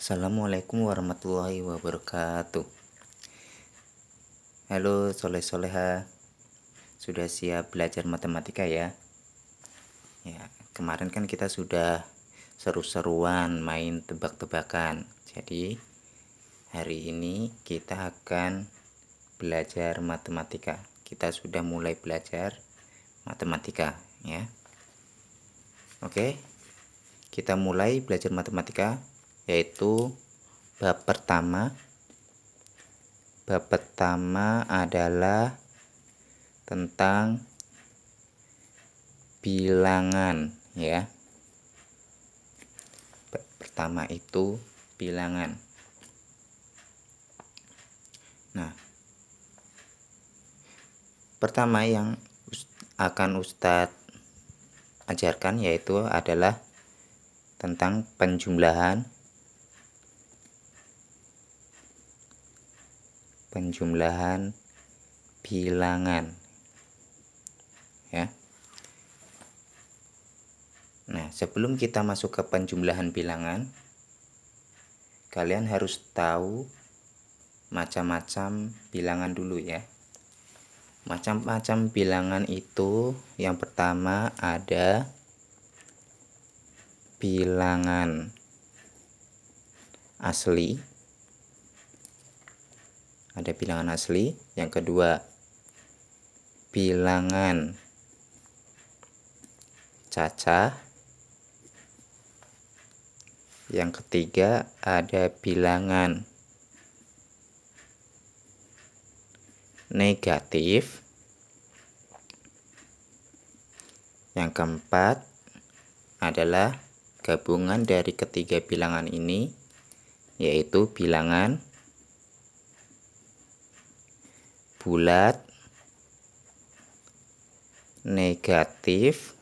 Assalamualaikum warahmatullahi wabarakatuh. Halo soleh-soleha, sudah siap belajar matematika ya? Ya, kemarin kan kita sudah seru-seruan main tebak-tebakan. Jadi hari ini kita akan belajar matematika. Kita sudah mulai belajar matematika ya. Oke, kita mulai belajar matematika, yaitu bab pertama. Bab pertama adalah tentang bilangan ya. Bab pertama itu bilangan. Nah, pertama yang akan Ustadz ajarkan yaitu adalah tentang penjumlahan bilangan ya. Nah, sebelum kita masuk ke penjumlahan bilangan, kalian harus tahu macam-macam bilangan dulu ya. Macam-macam bilangan itu yang pertama ada bilangan asli. Ada bilangan asli. Yang kedua, bilangan cacah. Yang ketiga, ada bilangan negatif. Yang keempat adalah gabungan dari ketiga bilangan ini, yaitu bilangan bulat, negatif,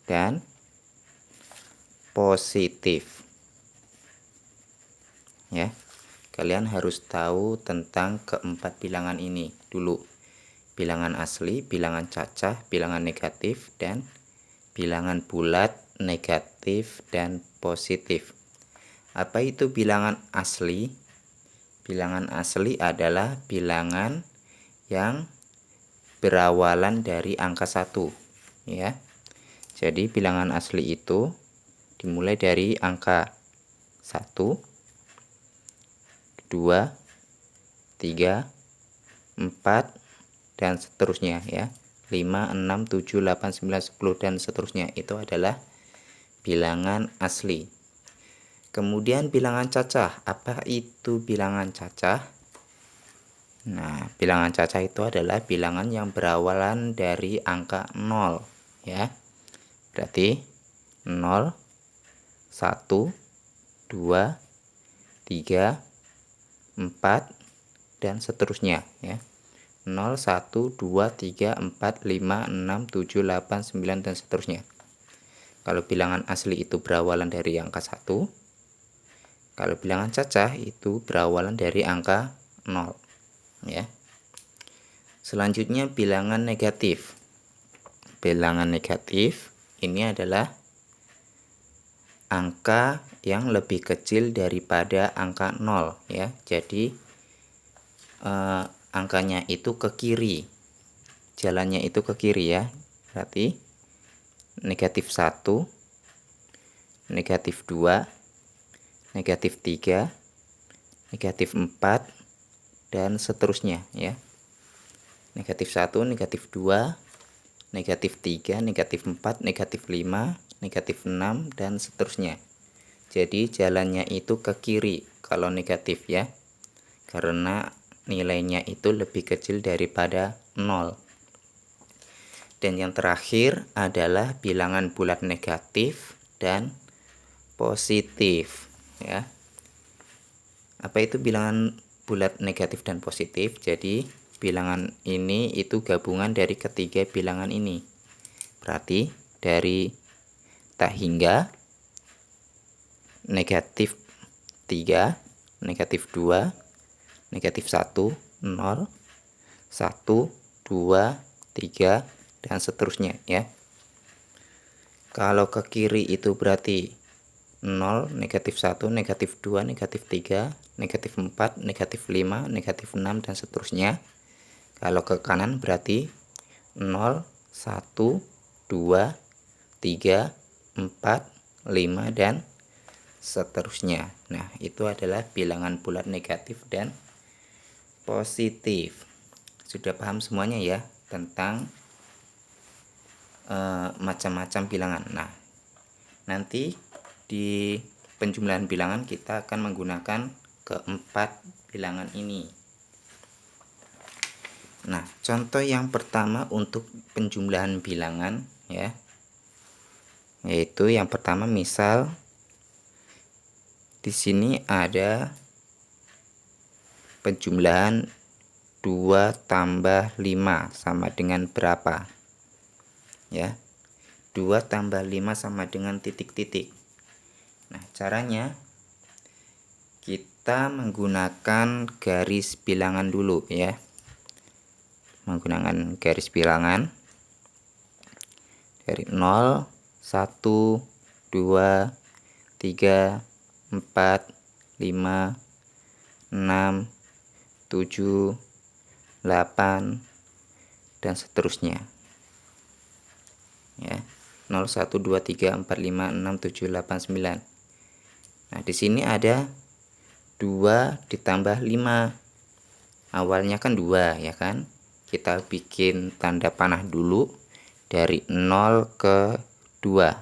dan positif ya. Kalian harus tahu tentang keempat bilangan ini dulu: bilangan asli, bilangan cacah, bilangan negatif, dan bilangan bulat, negatif, dan positif. Apa itu bilangan asli? Bilangan asli adalah bilangan yang berawalan dari angka 1 ya. Jadi bilangan asli itu dimulai dari angka 1, 2, 3, 4, dan seterusnya ya. 5, 6, 7, 8, 9, 10, dan seterusnya. Itu adalah bilangan asli. Kemudian bilangan cacah. Apa itu bilangan cacah? Nah, bilangan cacah itu adalah bilangan yang berawalan dari angka 0 ya. Berarti 0, 1, 2, 3, 4, dan seterusnya ya. 0, 1, 2, 3, 4, 5, 6, 7, 8, 9, dan seterusnya. Kalau bilangan asli itu berawalan dari angka 1. Kalau bilangan cacah itu berawalan dari angka 0 ya. Selanjutnya bilangan negatif. Bilangan negatif ini adalah angka yang lebih kecil daripada angka 0 ya. Jadi angkanya itu ke kiri. Jalannya itu ke kiri ya. Berarti negatif 1, negatif 2, negatif 3, negatif 4, dan seterusnya ya. Negatif 1, negatif 2, negatif 3, negatif 4, negatif 5, negatif 6, dan seterusnya. Jadi jalannya itu ke kiri kalau negatif ya, karena nilainya itu lebih kecil daripada 0. Dan yang terakhir adalah bilangan bulat negatif dan positif ya. Apa itu bilangan bulat negatif dan positif? Jadi bilangan ini itu gabungan dari ketiga bilangan ini. Berarti dari tak hingga, negatif 3, negatif 2, negatif 1, 0, 1, 2, 3, dan seterusnya ya. Kalau ke kiri itu berarti 0, negatif 1, negatif 2, negatif 3, negatif 4, negatif 5, negatif 6, dan seterusnya. Kalau ke kanan berarti 0, 1, 2, 3, 4, 5, dan seterusnya. Nah, itu adalah bilangan bulat negatif dan positif. Sudah paham semuanya ya tentang macam-macam bilangan. Nah, nanti di penjumlahan bilangan kita akan menggunakan keempat bilangan ini. Nah, contoh yang pertama untuk penjumlahan bilangan ya, yaitu yang pertama misal di sini ada penjumlahan 2 tambah 5 sama dengan berapa? Ya. 2 tambah 5 sama dengan titik-titik. Nah, caranya kita menggunakan garis bilangan dulu ya. Menggunakan garis bilangan dari 0, 1, 2, 3, 4, 5, 6, 7, 8, dan seterusnya. Ya. 0, 1, 2, 3, 4, 5, 6, 7, 8, 9. Nah, di sini ada 2 ditambah 5. Awalnya kan 2 ya kan. Kita bikin tanda panah dulu dari 0 ke 2.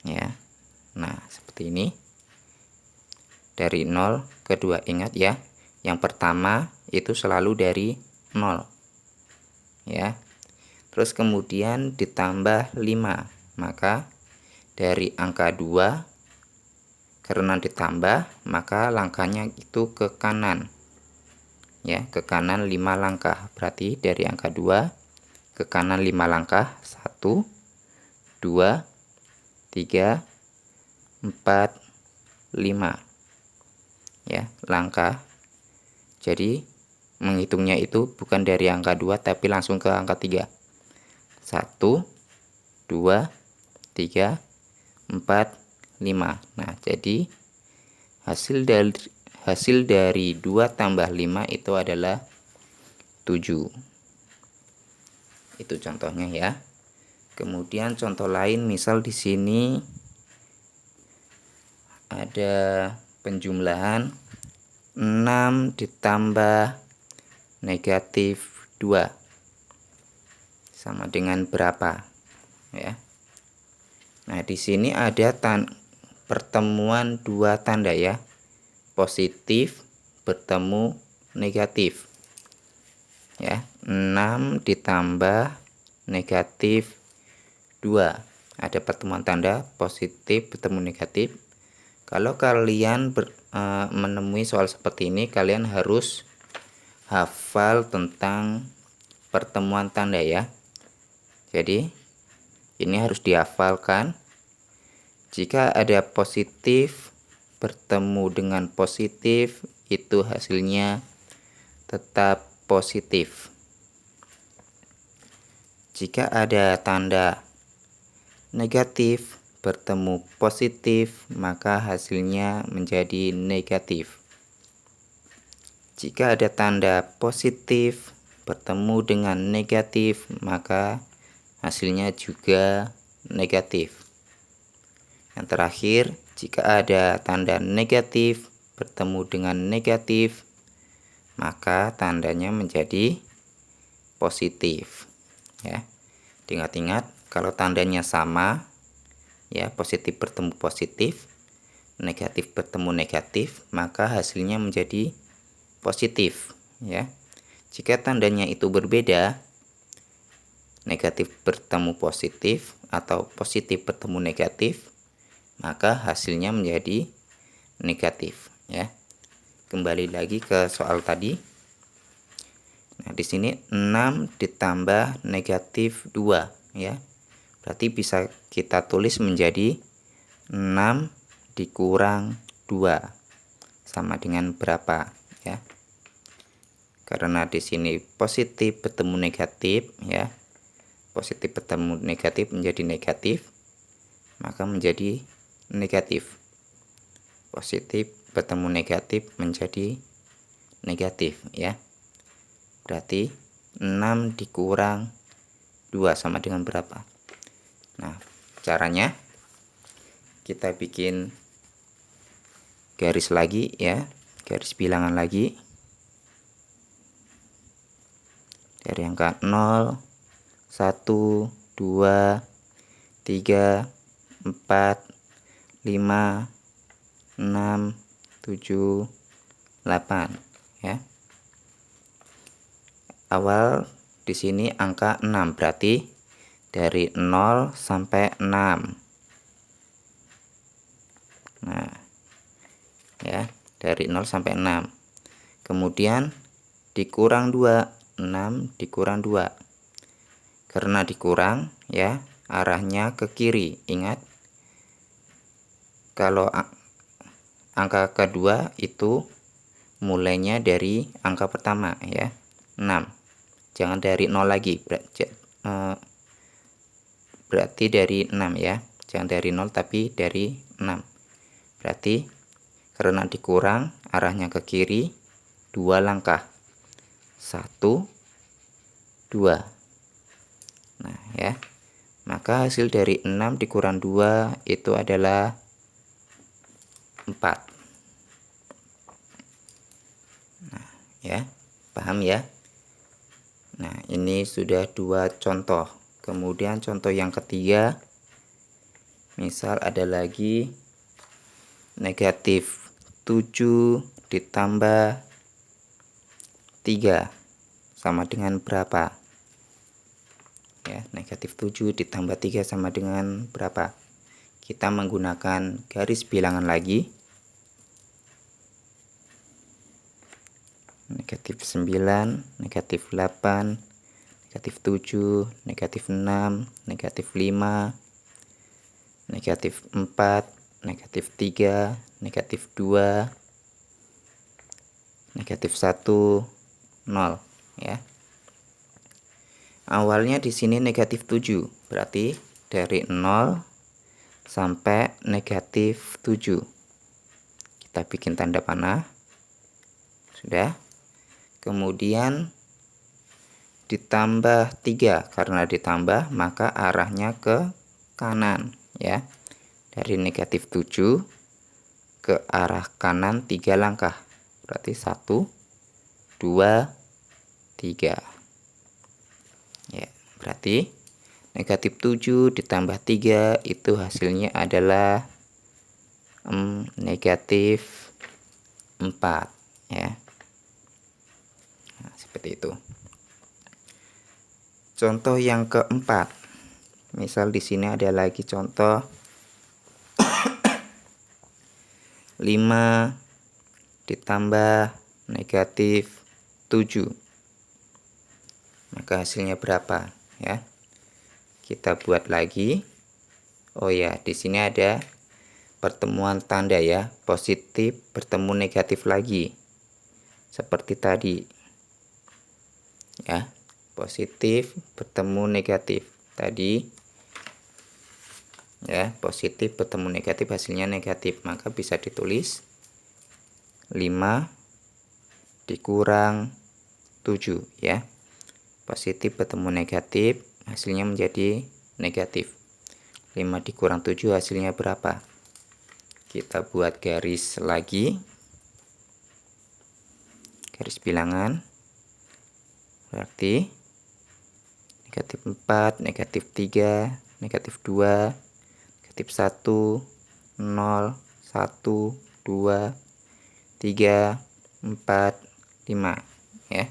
Ya. Nah, seperti ini. Dari 0 ke 2. Ingat ya, yang pertama itu selalu dari 0. Ya. Terus kemudian ditambah 5. Maka dari angka 2 karena ditambah, maka langkahnya itu ke kanan. Ya, ke kanan 5 langkah. Berarti dari angka 2 ke kanan 5 langkah. 1, 2, 3, 4, 5. Ya, langkah. Jadi menghitungnya itu bukan dari angka 2 tapi langsung ke angka 3. 1, 2, 3, 4, 5. Nah, jadi hasil dari 2 tambah 5 itu adalah 7. Itu contohnya ya. Kemudian contoh lain, misal di sini ada penjumlahan 6 ditambah negatif 2 sama dengan berapa ya. Nah, di sini ada pertemuan dua tanda ya, positif bertemu negatif ya. 6 ditambah negatif 2, ada pertemuan tanda positif bertemu negatif. Kalau kalian menemui soal seperti ini, kalian harus hafal tentang pertemuan tanda ya. Jadi ini harus dihafalkan. Jika ada positif bertemu dengan positif, itu hasilnya tetap positif. Jika ada tanda negatif bertemu positif, maka hasilnya menjadi negatif. Jika ada tanda positif bertemu dengan negatif, maka hasilnya juga negatif. Yang terakhir, jika ada tanda negatif bertemu dengan negatif, maka tandanya menjadi positif ya. Ingat-ingat, kalau tandanya sama ya, positif bertemu positif, negatif bertemu negatif, maka hasilnya menjadi positif ya. Jika tandanya itu berbeda, negatif bertemu positif atau positif bertemu negatif, maka hasilnya menjadi negatif ya. Kembali lagi ke soal tadi. Nah, di sini 6 ditambah negatif 2 ya. Berarti bisa kita tulis menjadi 6 dikurang 2 sama dengan berapa ya. Karena di sini positif bertemu negatif ya. Positif bertemu negatif menjadi negatif, maka menjadi negatif. Positif bertemu negatif menjadi negatif ya. Berarti 6 dikurang 2 sama dengan berapa? Nah, caranya kita bikin garis lagi ya, garis bilangan lagi. Dari angka 0, 1, 2, 3, 4, 5, 6, 7, 8 ya. Awal di sini angka 6, berarti dari 0 sampai 6. Nah, ya, dari 0 sampai 6. Kemudian dikurang 2, 6 dikurang 2. Karena dikurang ya, arahnya ke kiri. Ingat, kalau angka kedua itu mulainya dari angka pertama ya, 6. Jangan dari 0 lagi, berarti dari 6 ya. Jangan dari 0 tapi dari 6. Berarti karena dikurang arahnya ke kiri, 2 langkah. 1, 2. Nah ya, maka hasil dari 6 dikurang 2 itu adalah 4. Nah ya, paham ya. Nah ini sudah 2 contoh. Kemudian contoh yang ketiga, misal ada lagi negatif 7 ditambah 3 sama dengan berapa? Ya, negatif 7 ditambah 3 sama dengan berapa? Kita menggunakan garis bilangan lagi. Negatif 9, negatif 8, negatif 7, negatif 6, negatif 5, negatif 4, negatif 3, negatif 2, negatif 1, 0 ya. Awalnya di sini negatif 7, berarti dari 0 sampai negatif 7. Kita bikin tanda panah. Sudah. Kemudian ditambah 3, karena ditambah maka arahnya ke kanan ya. Dari negatif 7 ke arah kanan 3 langkah. Berarti 1, 2, 3. Ya, berarti negatif 7 ditambah 3 itu hasilnya adalah negatif 4 ya. Nah, seperti itu. Contoh yang keempat. Misal di sini ada lagi contoh 5 ditambah negatif 7. Maka hasilnya berapa ya? Kita buat lagi. Oh ya, di sini ada pertemuan tanda ya, positif bertemu negatif lagi. Seperti tadi. Ya, positif bertemu negatif. Tadi ya, positif bertemu negatif hasilnya negatif, maka bisa ditulis 5 dikurang 7 ya. Positif bertemu negatif hasilnya menjadi negatif. 5 dikurang 7 hasilnya berapa? Kita buat garis lagi, garis bilangan. Berarti negatif 4, negatif 3, negatif 2, negatif 1, 0, 1, 2, 3, 4, 5 ya.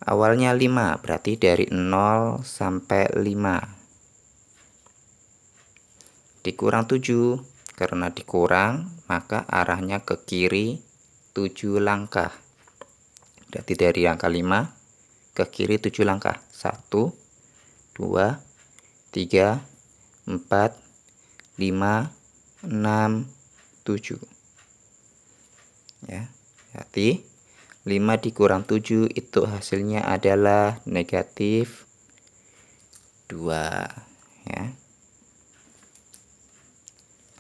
Awalnya 5, berarti dari 0 sampai 5. Dikurang 7, karena dikurang maka arahnya ke kiri 7 langkah. Berarti dari angka 5 ke kiri 7 langkah. 1, 2, 3, 4, 5, 6, 7. Ya, berarti 5 dikurang 7 itu hasilnya adalah negatif 2 ya.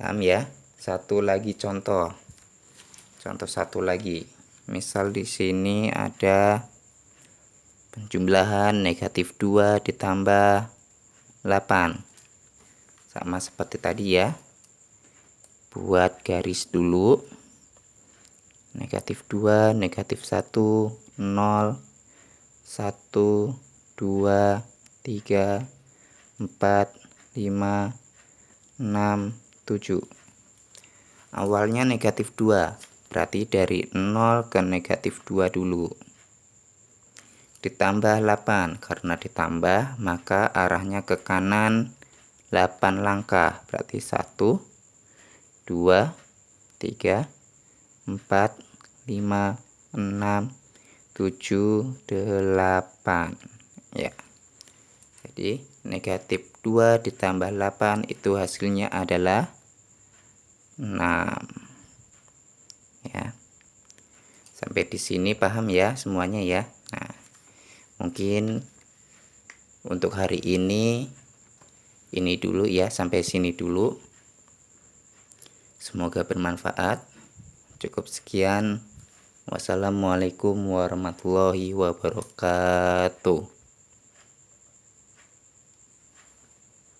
Paham ya? Satu lagi contoh satu lagi, misal di sini ada penjumlahan negatif 2 ditambah 8, sama seperti tadi ya. Buat garis dulu, negatif 2, negatif 1, 0, 1, 2, 3, 4, 5, 6, 7. Awalnya negatif 2, berarti dari 0 ke negatif 2 dulu. Ditambah 8, karena ditambah maka arahnya ke kanan 8 langkah, berarti 1, 2, 3, 4, 5, 6, 7, 8 ya. Jadi negatif 2 ditambah 8 itu hasilnya adalah 6 ya. Sampai di sini paham ya semuanya ya. Nah, mungkin untuk hari ini dulu ya, sampai sini dulu. Semoga bermanfaat. Cukup sekian. Wassalamualaikum warahmatullahi wabarakatuh.